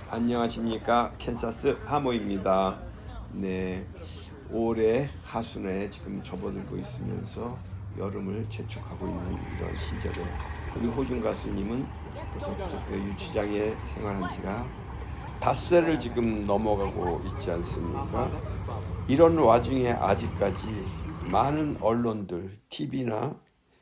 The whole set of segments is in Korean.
안녕하십니까, 캔사스 하모입니다. 네, 올해 하순에 지금 접어들고 있으면서 여름을 재촉하고 있는 이런 시절에 우리 호준 가수님은 벌써 구석대 유치장에 생활한 지가 닷새를 지금 넘어가고 있지 않습니까? 이런 와중에 아직까지 많은 언론들, TV나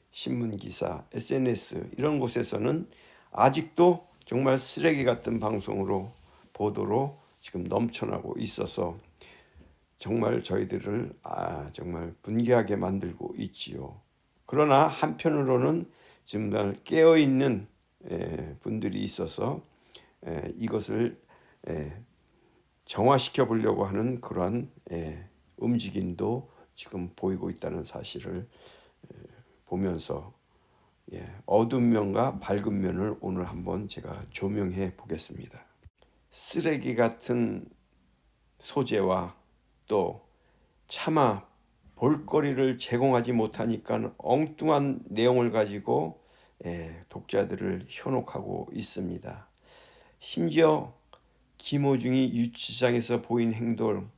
신문기사, SNS 이런 곳에서는 아직도 정말 쓰레기 같은 방송으로 보도로 지금 넘쳐나고 있어서 정말 저희들을 정말 분개하게 만들고 있지요. 그러나 한편으로는 정말 깨어있는 분들이 있어서 이것을 정화시켜 보려고 하는 그러한 움직임도 지금 보이고 있다는 사실을 보면서 어두운 면과 밝은 면을 오늘 한번 제가 조명해 보겠습니다. 쓰레기 같은 소재와 또 차마 볼거리를 제공하지 못하니까 엉뚱한 내용을 가지고 독자들을 현혹하고 있습니다. 심지어 김호중이 유치장에서 보인 행동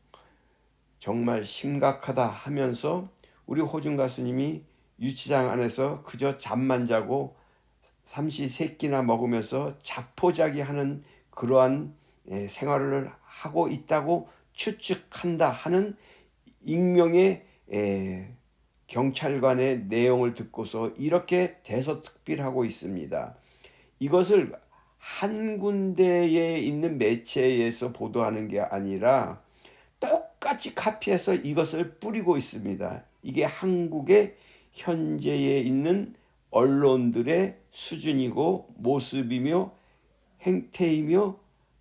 정말 심각하다 하면서 우리 호중 가수님이 유치장 안에서 그저 잠만 자고 삼시세끼나 먹으면서 자포자기하는 그러한 생활을 하고 있다고 추측한다 하는 익명의 경찰관의 내용을 듣고서 이렇게 대서특필하고 있습니다. 이것을 한 군데에 있는 매체에서 보도하는 게 아니라 똑같이 카피해서 이것을 뿌리고 있습니다. 이게 한국의 현재에 있는 언론들의 수준이고 모습이며 행태이며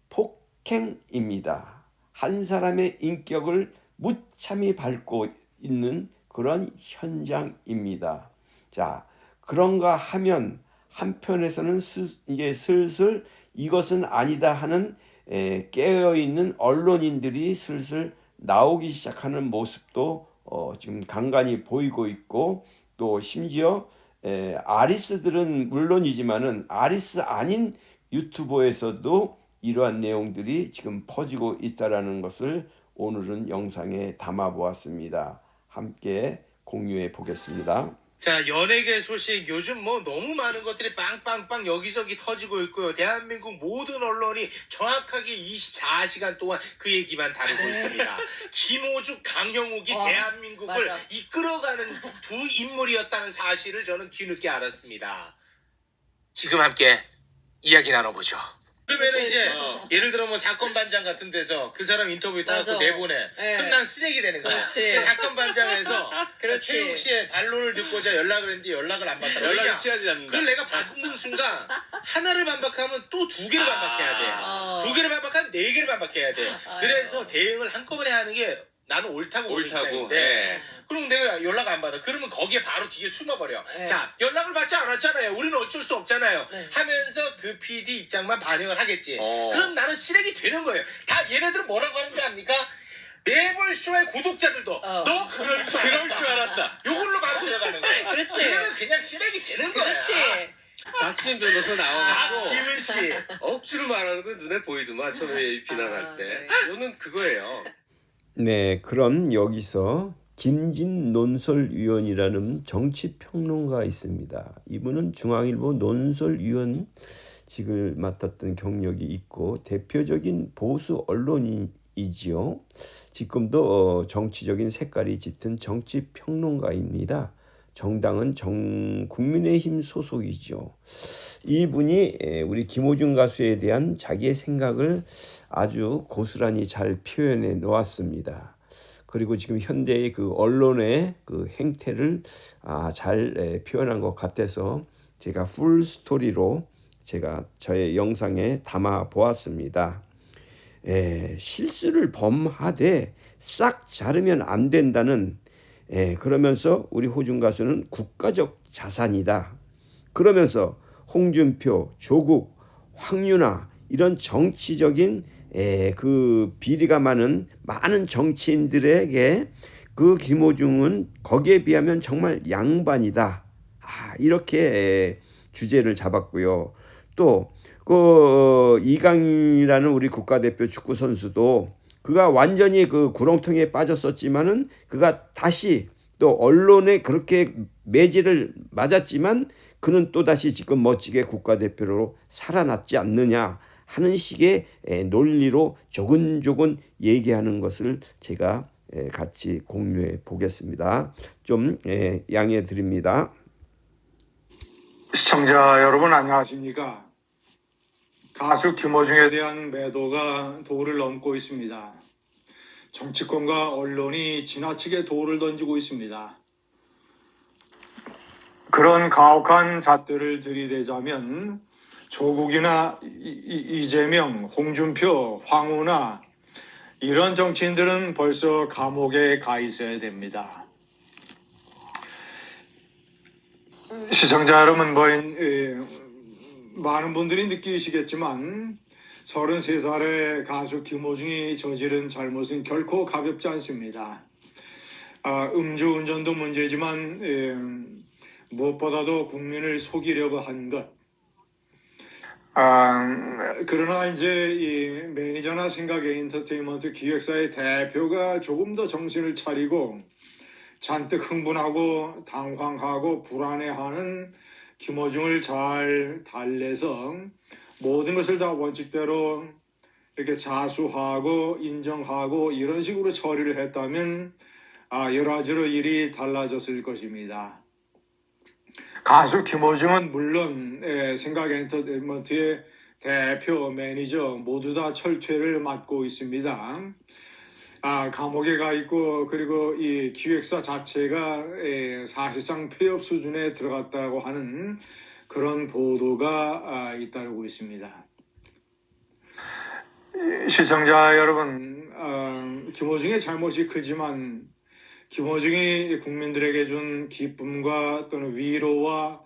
폭행입니다. 한 사람의 인격을 무참히 밟고 있는 그런 현장입니다. 자, 그런가 하면 한편에서는 이제 슬슬 이것은 아니다 하는 깨어있는 언론인들이 슬슬 나오기 시작하는 모습도 지금 간간히 보이고 있고, 또 심지어 아리스들은 물론이지만은 아리스 아닌 유튜버에서도 이러한 내용들이 지금 퍼지고 있다라는 것을 오늘은 영상에 담아 보았습니다. 함께 공유해 보겠습니다. 자, 연예계 소식 요즘 뭐 너무 많은 것들이 빵빵빵 여기저기 터지고 있고요. 대한민국 모든 언론이 정확하게 24시간 동안 그 얘기만 다루고 있습니다. 김호중, 강형욱이 대한민국을 맞아. 이끌어가는 두 인물이었다는 사실을 저는 뒤늦게 알았습니다. 지금 함께 이야기 나눠보죠. 그러면 이제 예를 들어 뭐 사건 반장 같은 데서 그 사람 인터뷰 따고 맞아. 내보내. 네. 그럼 난 쓰레기 되는 거야. 그렇지. 그 사건 반장에서 그렇지. 최욱 씨의 반론을 듣고자 연락을 했는데 연락을 안 받다. 연락이 취하지 않는다. 그걸 내가 받는 순간 하나를 반박하면 또 두 개를 반박해야 돼. 두 개를 반박하면 네 개를 반박해야 돼. 그래서 대응을 한꺼번에 하는 게 나는 옳다고 보는 입장인데 네. 그럼 내가 연락 안 받아. 그러면 거기에 바로 뒤에 숨어버려. 네. 자, 연락을 받지 않았잖아요. 우리는 어쩔 수 없잖아요. 네. 하면서 그 PD 입장만 반영을 하겠지. 어. 그럼 나는 쓰레기 되는 거예요. 다 얘네들은 뭐라고 하는지 압니까? 매불쇼의 구독자들도 너 그럴 줄 알았다. 요걸로 바로 들어가는 거야. 그렇지. 그러면 그냥 쓰레기 되는 거야. 그렇지. 박지훈 변호사 나와가지고 박지훈 씨. 억지로 말하는 거 눈에 보이더만 처음에 비난할 때. 네. 이거는 그거예요. 네, 그럼 여기서 김진 논설위원이라는 정치평론가 있습니다. 이분은 중앙일보 논설위원직을 맡았던 경력이 있고 대표적인 보수 언론이지요. 지금도 정치적인 색깔이 짙은 정치평론가입니다. 정당은 국민의힘 소속이죠. 이분이 우리 김호중 가수에 대한 자기의 생각을 아주 고스란히 잘 표현해 놓았습니다. 그리고 지금 현대의 그 언론의 그 행태를 잘 표현한 것 같아서 제가 풀 스토리로 제가 저의 영상에 담아 보았습니다. 실수를 범하되 싹 자르면 안 된다는 그러면서 우리 호중 가수는 국가적 자산이다. 그러면서 홍준표, 조국, 황윤아 이런 정치적인 그 비리가 많은 정치인들에게 그 김호중은 거기에 비하면 정말 양반이다. 이렇게 주제를 잡았고요. 또 이강인이라는 우리 국가대표 축구 선수도 그가 완전히 그 구렁텅이에 빠졌었지만은 그가 다시 또 언론에 그렇게 매질을 맞았지만 그는 또다시 지금 멋지게 국가대표로 살아났지 않느냐 하는 식의 논리로 조근조근 얘기하는 것을 제가 같이 공유해 보겠습니다. 좀 양해해 드립니다. 시청자 여러분 안녕하십니까? 가수 김어중에 대한 매도가 도를 넘고 있습니다. 정치권과 언론이 지나치게 돌을 던지고 있습니다. 그런 가혹한 잣들을 들이대자면 조국이나 이재명, 홍준표, 황운하 이런 정치인들은 벌써 감옥에 가 있어야 됩니다. 시청자 여러분, 많은 분들이 느끼시겠지만 33살의 가수 김어중이 저지른 잘못은 결코 가볍지 않습니다. 음주운전도 문제지만 무엇보다도 국민을 속이려고 한 것. 그러나 이제 이 매니저나 생각 엔터테인먼트 기획사의 대표가 조금 더 정신을 차리고 잔뜩 흥분하고 당황하고 불안해하는 김어중을 잘 달래서 모든 것을 다 원칙대로 이렇게 자수하고 인정하고 이런 식으로 처리를 했다면 여러 가지로 일이 달라졌을 것입니다. 가수 김어중은 물론 생각 엔터테인먼트의 대표, 매니저 모두 다 철퇴를 맡고 있습니다. 감옥에 가 있고 그리고 이 기획사 자체가 사실상 폐업 수준에 들어갔다고 하는 그런 보도가 잇따르고 있습니다. 시청자 여러분, 김어중의 잘못이 크지만 김어중이 국민들에게 준 기쁨과 또는 위로와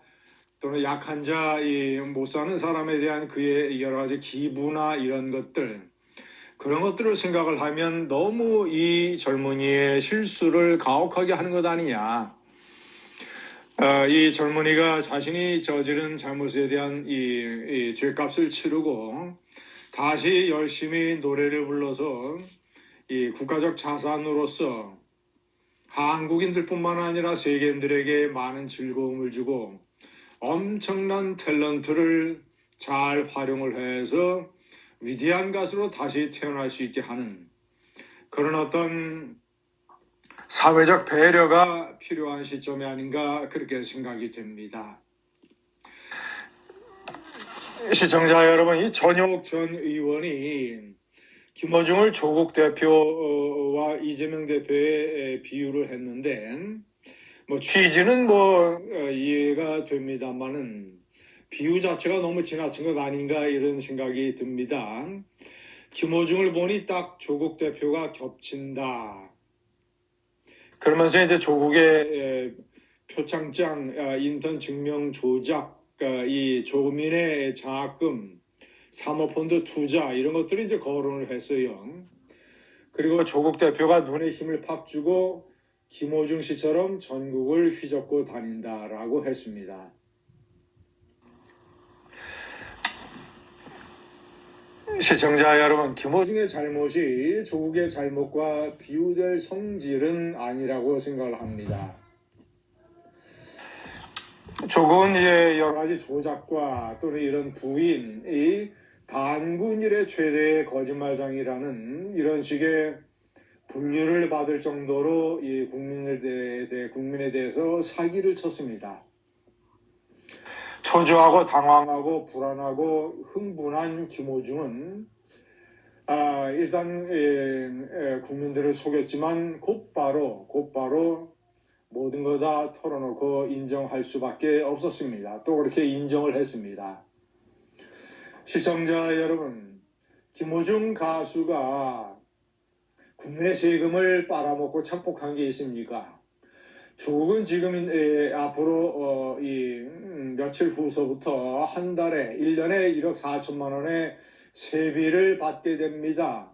또는 약한 자, 못 사는 사람에 대한 그의 여러 가지 기부나 이런 것들, 그런 것들을 생각을 하면 너무 이 젊은이의 실수를 가혹하게 하는 것 아니냐. 이 젊은이가 자신이 저지른 잘못에 대한 이 죄값을 치르고 다시 열심히 노래를 불러서 이 국가적 자산으로서 한국인들뿐만 아니라 세계인들에게 많은 즐거움을 주고 엄청난 탤런트를 잘 활용을 해서 위대한 가수로 다시 태어날 수 있게 하는 그런 어떤 사회적 배려가 필요한 시점이 아닌가 그렇게 생각이 됩니다. 시청자 여러분, 이 전효옥 전 의원이 김어중을 조국 대표와 이재명 대표에 비유를 했는데 취지는 이해가 됩니다만은 비유 자체가 너무 지나친 것 아닌가 이런 생각이 듭니다. 김어중을 보니 딱 조국 대표가 겹친다. 그러면서 이제 조국의 표창장, 인턴 증명 조작, 이 조민의 장학금, 사모펀드 투자 이런 것들을 이제 거론을 했어요. 그리고 조국 대표가 눈에 힘을 팍 주고 김어중 씨처럼 전국을 휘젓고 다닌다라고 했습니다. 시청자 여러분, 김어중의 잘못이 조국의 잘못과 비유될 성질은 아니라고 생각을 합니다. 조국은 여러 가지 조작과 또는 이런 부인이 반군 이래 최대의 거짓말장이라는 이런 식의 분류를 받을 정도로 이 국민에 대해서 사기를 쳤습니다. 초조하고 당황하고 불안하고 흥분한 김어중은 일단 국민들을 속였지만 곧바로 모든 거 다 털어놓고 인정할 수밖에 없었습니다. 또 그렇게 인정을 했습니다. 시청자 여러분, 김어중 가수가 국민의 세금을 빨아먹고 착복한 게 있습니까? 조국은 지금 앞으로 며칠 후서부터 한 달에 1년에 1억 4천만 원의 세비를 받게 됩니다.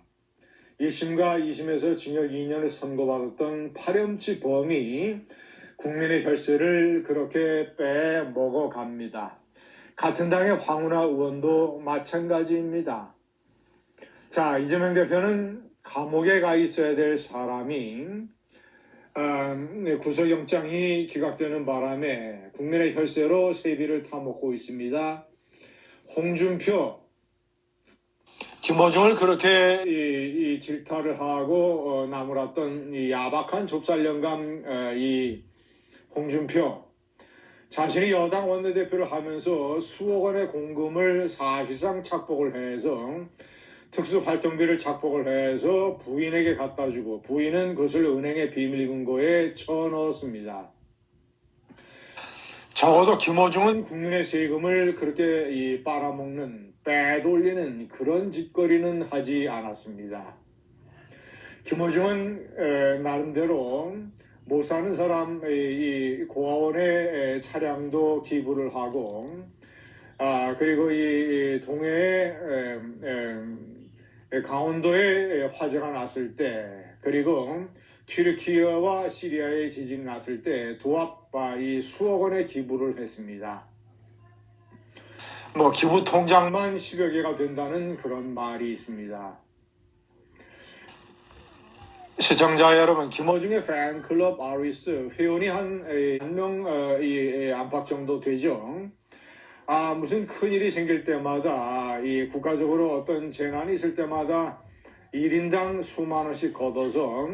1심과 2심에서 징역 2년을 선고받았던 파렴치 범이 국민의 혈세를 그렇게 빼먹어 갑니다. 같은 당의 황운하 의원도 마찬가지입니다. 자, 이재명 대표는 감옥에 가 있어야 될 사람이 구속영장이 기각되는 바람에 국민의 혈세로 세비를 타먹고 있습니다. 홍준표, 김어중을 그렇게 이 질타를 하고 나무랐던 이 야박한 좁쌀영감 이 홍준표, 자신이 여당 원내대표를 하면서 수억 원의 공금을 사실상 착복을 해서 특수활동비를 착복을 해서 부인에게 갖다 주고 부인은 그것을 은행의 비밀금고에 쳐넣었습니다. 적어도 김어중은 국민의 세금을 그렇게 빨아먹는, 빼돌리는 그런 짓거리는 하지 않았습니다. 김어중은 나름대로 못 사는 사람 이 고아원의 차량도 기부를 하고, 그리고 이 동해에 강원도에 화재가 났을 때, 그리고 튀르키예와 시리아에 지진이 났을 때 도합 이 수억 원의 기부를 했습니다. 기부 통장만 10여 개가 된다는 그런 말이 있습니다. 시청자 여러분, 김어중의 팬클럽 아리스 회원이 한 명 안팎 정도 되죠. 무슨 큰일이 생길 때마다 이 국가적으로 어떤 재난이 있을 때마다 1인당 수만 원씩 걷어서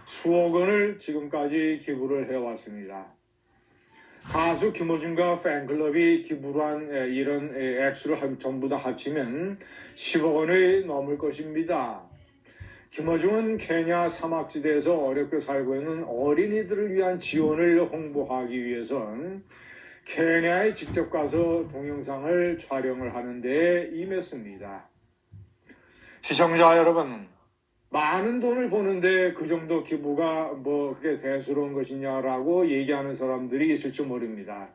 수억 원을 지금까지 기부를 해왔습니다. 가수 김어중과 팬클럽이 기부를 한 이런 액수를 전부 다 합치면 10억 원이 넘을 것입니다. 김어중은 케냐 사막지대에서 어렵게 살고 있는 어린이들을 위한 지원을 홍보하기 위해선 케냐에 직접 가서 동영상을 촬영을 하는 데 임했습니다. 시청자 여러분, 많은 돈을 버는데 그 정도 기부가 그게 대수로운 것이냐라고 얘기하는 사람들이 있을지 모릅니다.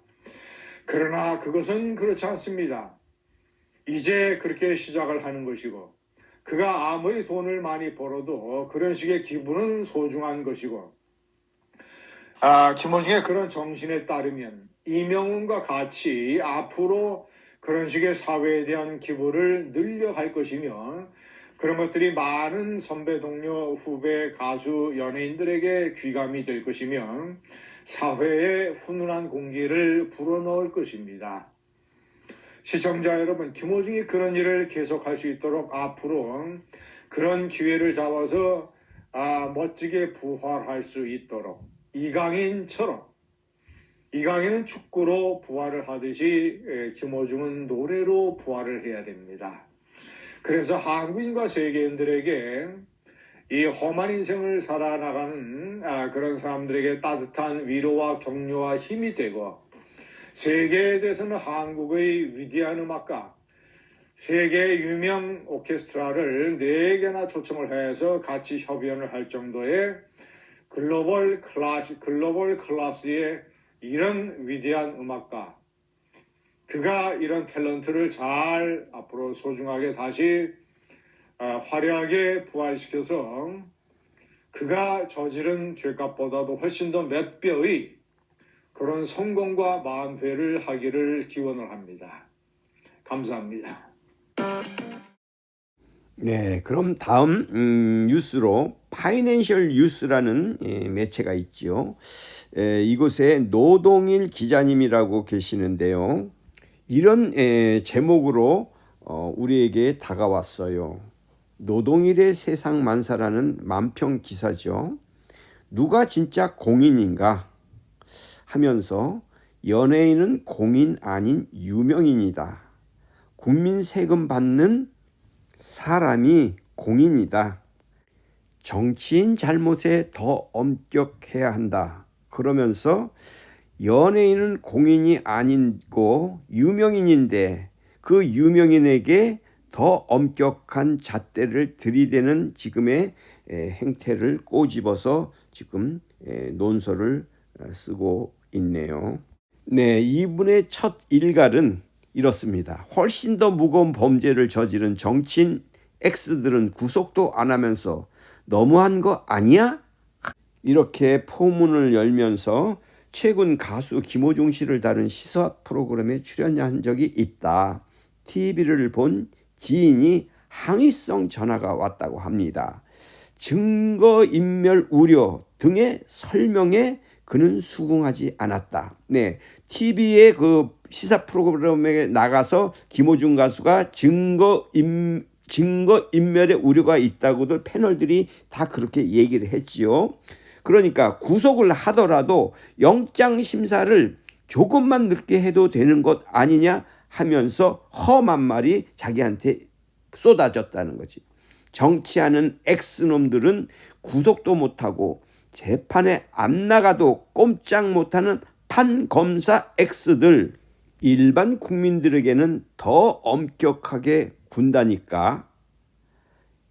그러나 그것은 그렇지 않습니다. 이제 그렇게 시작을 하는 것이고, 그가 아무리 돈을 많이 벌어도 그런 식의 기부는 소중한 것이고, 김어중의 그런 정신에 따르면 이명훈과 같이 앞으로 그런 식의 사회에 대한 기부를 늘려갈 것이며, 그런 것들이 많은 선배, 동료, 후배, 가수, 연예인들에게 귀감이 될 것이며 사회에 훈훈한 공기를 불어넣을 것입니다. 시청자 여러분, 김어중이 그런 일을 계속할 수 있도록 앞으로 그런 기회를 잡아서 멋지게 부활할 수 있도록 이강인처럼, 이강인은 축구로 부활을 하듯이 김어중은 노래로 부활을 해야 됩니다. 그래서 한국인과 세계인들에게 이 험한 인생을 살아나가는 그런 사람들에게 따뜻한 위로와 격려와 힘이 되고, 세계에 대해서는 한국의 위대한 음악가, 세계 유명 오케스트라를 4개나 초청을 해서 같이 협연을 할 정도의 글로벌 클래스의 이런 위대한 음악가, 그가 이런 탤런트를 잘 앞으로 소중하게 다시 화려하게 부활시켜서 그가 저지른 죄값보다도 훨씬 더 몇 배의 그런 성공과 만회를 하기를 기원을 합니다. 감사합니다. 네, 그럼 다음 뉴스로 파이낸셜 뉴스라는 매체가 있지요. 이곳에 노동일 기자님이라고 계시는데요. 이런 제목으로 우리에게 다가왔어요. 노동일의 세상 만사라는 만평 기사죠. 누가 진짜 공인인가 하면서 연예인은 공인 아닌 유명인이다. 국민 세금 받는 사람이 공인이다. 정치인 잘못에 더 엄격해야 한다. 그러면서 연예인은 공인이 아니고 유명인인데 그 유명인에게 더 엄격한 잣대를 들이대는 지금의 행태를 꼬집어서 지금 논설을 쓰고 있네요. 네, 이분의 첫 일갈은 이렇습니다. 훨씬 더 무거운 범죄를 저지른 정치인 X들은 구속도 안 하면서 너무한 거 아니야? 이렇게 포문을 열면서 최근 가수 김호중 씨를 다룬 시사 프로그램에 출연한 적이 있다. TV를 본 지인이 항의성 전화가 왔다고 합니다. 증거인멸 우려 등의 설명에 그는 수긍하지 않았다. 네, TV의 그 시사 프로그램에 나가서 김호중 가수가 증거인멸의 우려가 있다고들 패널들이 다 그렇게 얘기를 했지요. 그러니까 구속을 하더라도 영장 심사를 조금만 늦게 해도 되는 것 아니냐 하면서 험한 말이 자기한테 쏟아졌다는 거지. 정치하는 X놈들은 구속도 못하고 재판에 안 나가도 꼼짝 못하는 판검사 X들, 일반 국민들에게는 더 엄격하게 군다니까.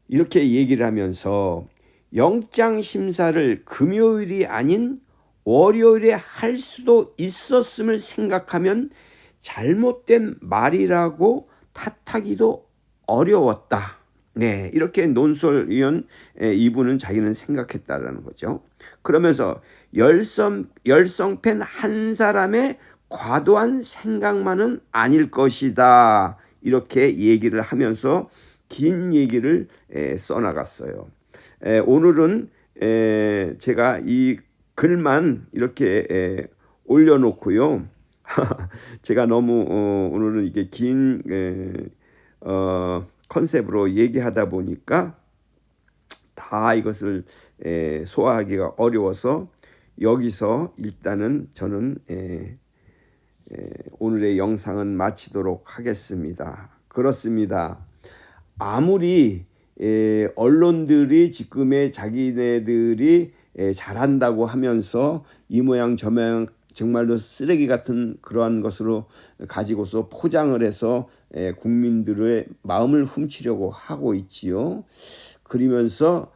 이렇게 얘기를 하면서 영장 심사를 금요일이 아닌 월요일에 할 수도 있었음을 생각하면 잘못된 말이라고 탓하기도 어려웠다. 네, 이렇게 논설위원 이분은 자기는 생각했다라는 거죠. 그러면서 열성팬 한 사람의 과도한 생각만은 아닐 것이다. 이렇게 얘기를 하면서 긴 얘기를 써나갔어요. 오늘은 제가 이 글만 이렇게 올려놓고요. 제가 너무 오늘은 이게 긴 컨셉으로 얘기하다 보니까 다 이것을 소화하기가 어려워서 여기서 일단은 저는 오늘의 영상은 마치도록 하겠습니다. 그렇습니다. 아무리 언론들이 지금의 자기네들이 잘한다고 하면서 이 모양 저 모양 정말로 쓰레기 같은 그러한 것으로 가지고서 포장을 해서 국민들의 마음을 훔치려고 하고 있지요. 그러면서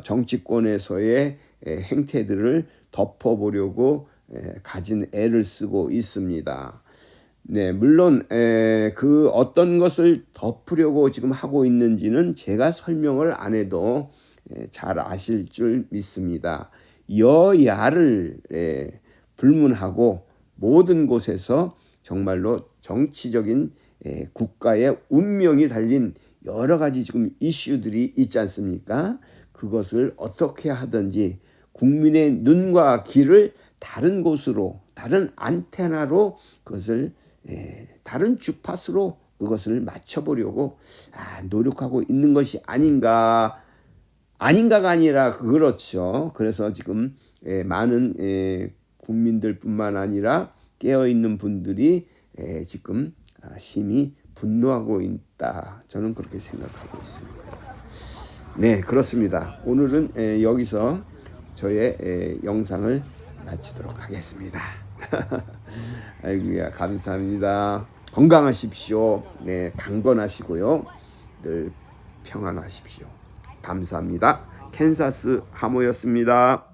정치권에서의 행태들을 덮어보려고 가진 애를 쓰고 있습니다. 네, 물론 그 어떤 것을 덮으려고 지금 하고 있는지는 제가 설명을 안 해도 잘 아실 줄 믿습니다. 여야를 불문하고 모든 곳에서 정말로 정치적인 국가의 운명이 달린 여러 가지 지금 이슈들이 있지 않습니까? 그것을 어떻게 하든지 국민의 눈과 귀를 다른 곳으로, 다른 안테나로 그것을 다른 주파수로 그것을 맞춰보려고 노력하고 있는 것이 아닌가가 아니라 그렇죠. 그래서 지금 많은 국민들뿐만 아니라 깨어있는 분들이 지금 심히 분노하고 있다. 저는 그렇게 생각하고 있습니다. 네, 그렇습니다. 오늘은 여기서 저의 영상을 마치도록 하겠습니다. 아이고야, 감사합니다. 건강하십시오. 네, 강건하시고요. 늘 평안하십시오. 감사합니다. 캔사스 하모였습니다.